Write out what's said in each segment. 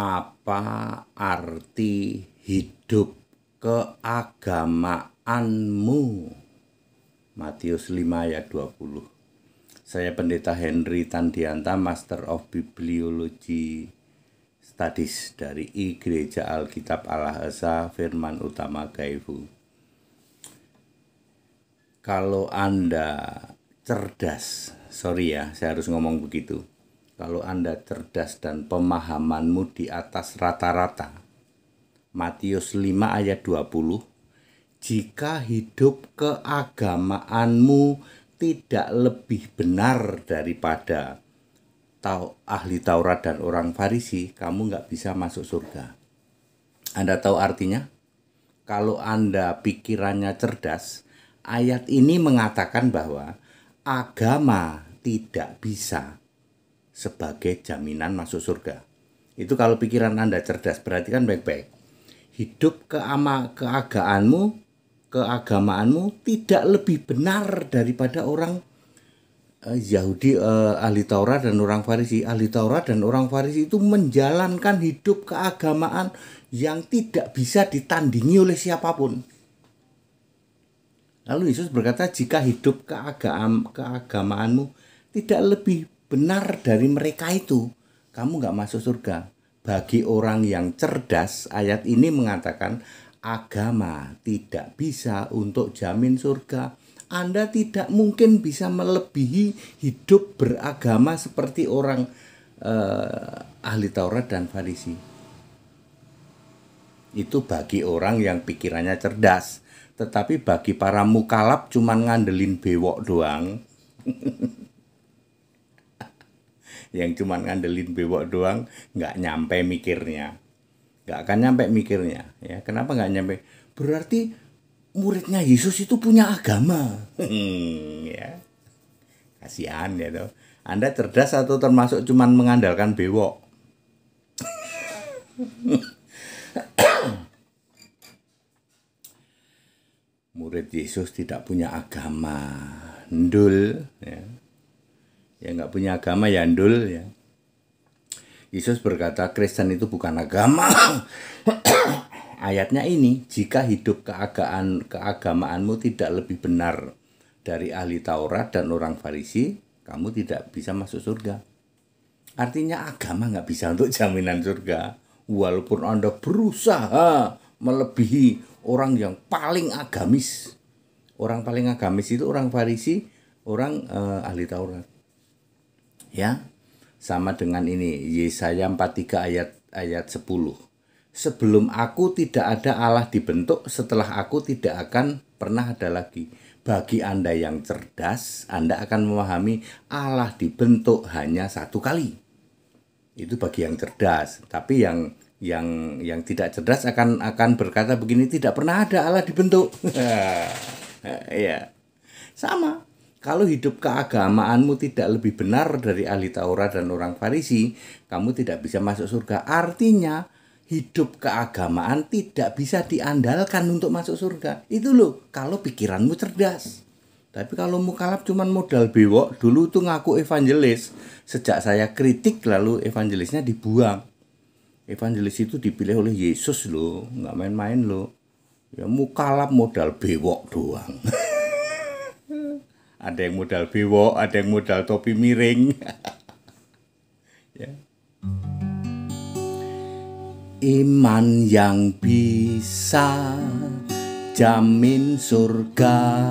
Apa arti hidup keagamaanmu? Matius 5 ayat 20. Saya Pendeta Henry Tandianta, Master of Bibliology Studies dari Gereja Alkitab Allah Esa Firman Utama Gaifu. Kalau Anda cerdas, saya harus ngomong begitu. Kalau Anda cerdas dan pemahamanmu di atas rata-rata, Matius 5 ayat 20, jika hidup keagamaanmu tidak lebih benar daripada ahli Taurat dan orang Farisi, kamu nggak bisa masuk surga. Anda tahu artinya? Kalau Anda pikirannya cerdas, ayat ini mengatakan bahwa agama tidak bisa sebagai jaminan masuk surga. Itu kalau pikiran Anda cerdas, perhatikan baik-baik. Hidup keagamaanmu tidak lebih benar daripada orang Yahudi, ahli Taurat dan orang Farisi. Ahli Taurat dan orang Farisi itu menjalankan hidup keagamaan yang tidak bisa ditandingi oleh siapapun. Lalu Yesus berkata, jika hidup keagamaanmu tidak lebih benar dari mereka itu, kamu gak masuk surga. Bagi orang yang cerdas, ayat ini mengatakan agama tidak bisa untuk jamin surga. Anda tidak mungkin bisa melebihi hidup beragama seperti orang ahli Taurat dan Farisi. Itu bagi orang yang pikirannya cerdas. Tetapi bagi para mukalaf cuman ngandelin bewok doang. Yang cuma ngandelin bewok doang, nggak nyampe mikirnya, nggak akan nyampe mikirnya. Ya, kenapa nggak nyampe? Berarti muridnya Yesus itu punya agama. Ya, kasihan ya tuh. Anda cerdas atau termasuk cuma mengandalkan bewok? Murid Yesus tidak punya agama, ndul, ya. Ya nggak punya agama ya ndul ya. Yesus berkata Kristen itu bukan agama. Ayatnya ini, jika hidup keagamaanmu tidak lebih benar dari ahli Taurat dan orang Farisi, kamu tidak bisa masuk surga. Artinya agama nggak bisa untuk jaminan surga. Walaupun Anda berusaha melebihi orang yang paling agamis. Orang paling agamis itu orang Farisi, orang ahli Taurat. Ya, sama dengan ini Yesaya 43 ayat 10. Sebelum aku tidak ada Allah dibentuk, setelah aku tidak akan pernah ada lagi. Bagi Anda yang cerdas, Anda akan memahami Allah dibentuk hanya satu kali. Itu bagi yang cerdas. Tapi yang tidak cerdas akan berkata begini, tidak pernah ada Allah dibentuk. Ya, sama. Kalau hidup keagamaanmu tidak lebih benar dari ahli Taurat dan orang Farisi, kamu tidak bisa masuk surga. Artinya, hidup keagamaan tidak bisa diandalkan untuk masuk surga. Itu loh, kalau pikiranmu cerdas. Tapi kalau mukalaf cuman modal bewok, dulu tuh ngaku evangelis. Sejak saya kritik, lalu evangelisnya dibuang. Evangelis itu dipilih oleh Yesus loh, nggak main-main loh. Ya mukalaf modal bewok doang. Ada yang modal bewok, ada yang modal topi miring. Ya. Iman yang bisa jamin surga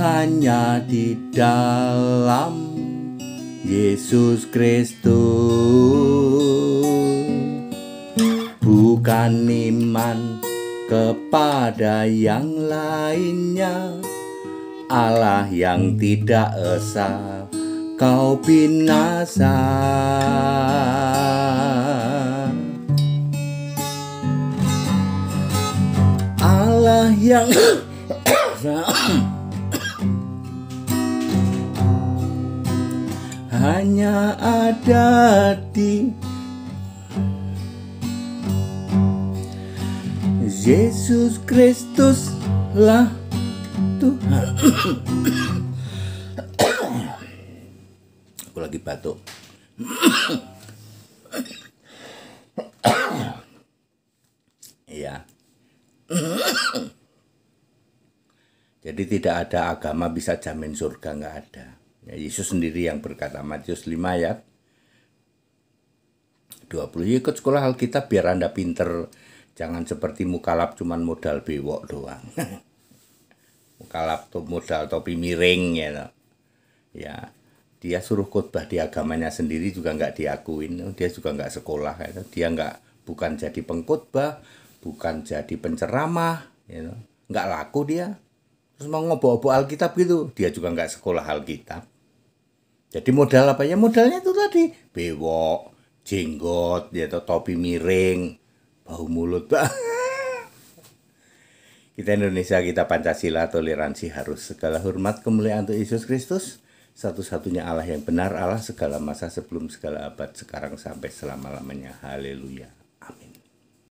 hanya di dalam Yesus Kristus. Bukan iman kepada yang lainnya. Allah yang tidak esa, kau binasa. Allah yang hanya ada di Yesus Kristus lah Tuhan. Aku lagi batuk. Jadi tidak ada agama bisa jamin surga, nggak ada. Ya, Yesus sendiri yang berkata, Matius 5 ayat 20, ikut sekolah Alkitab biar Anda pinter. Jangan seperti mukalaf cuman modal bewok doang. Mukalaf tuh modal topi miring ya. Ya, dia suruh khotbah di agamanya sendiri juga nggak diakuin. Dia juga nggak sekolah. Ya. Dia bukan jadi pengkhotbah, bukan jadi penceramah. Ya. Nggak laku dia. Terus mau ngobo-obo Alkitab gitu, dia juga nggak sekolah Alkitab. Jadi modal apa ya? Modalnya itu tadi, bewok, jenggot, ya, topi miring, bau mulut. Kita Indonesia, kita Pancasila, toleransi harus. Segala hormat kemuliaan untuk Yesus Kristus, satu-satunya Allah yang benar, Allah segala masa sebelum segala abad, sekarang sampai selama-lamanya. Haleluya.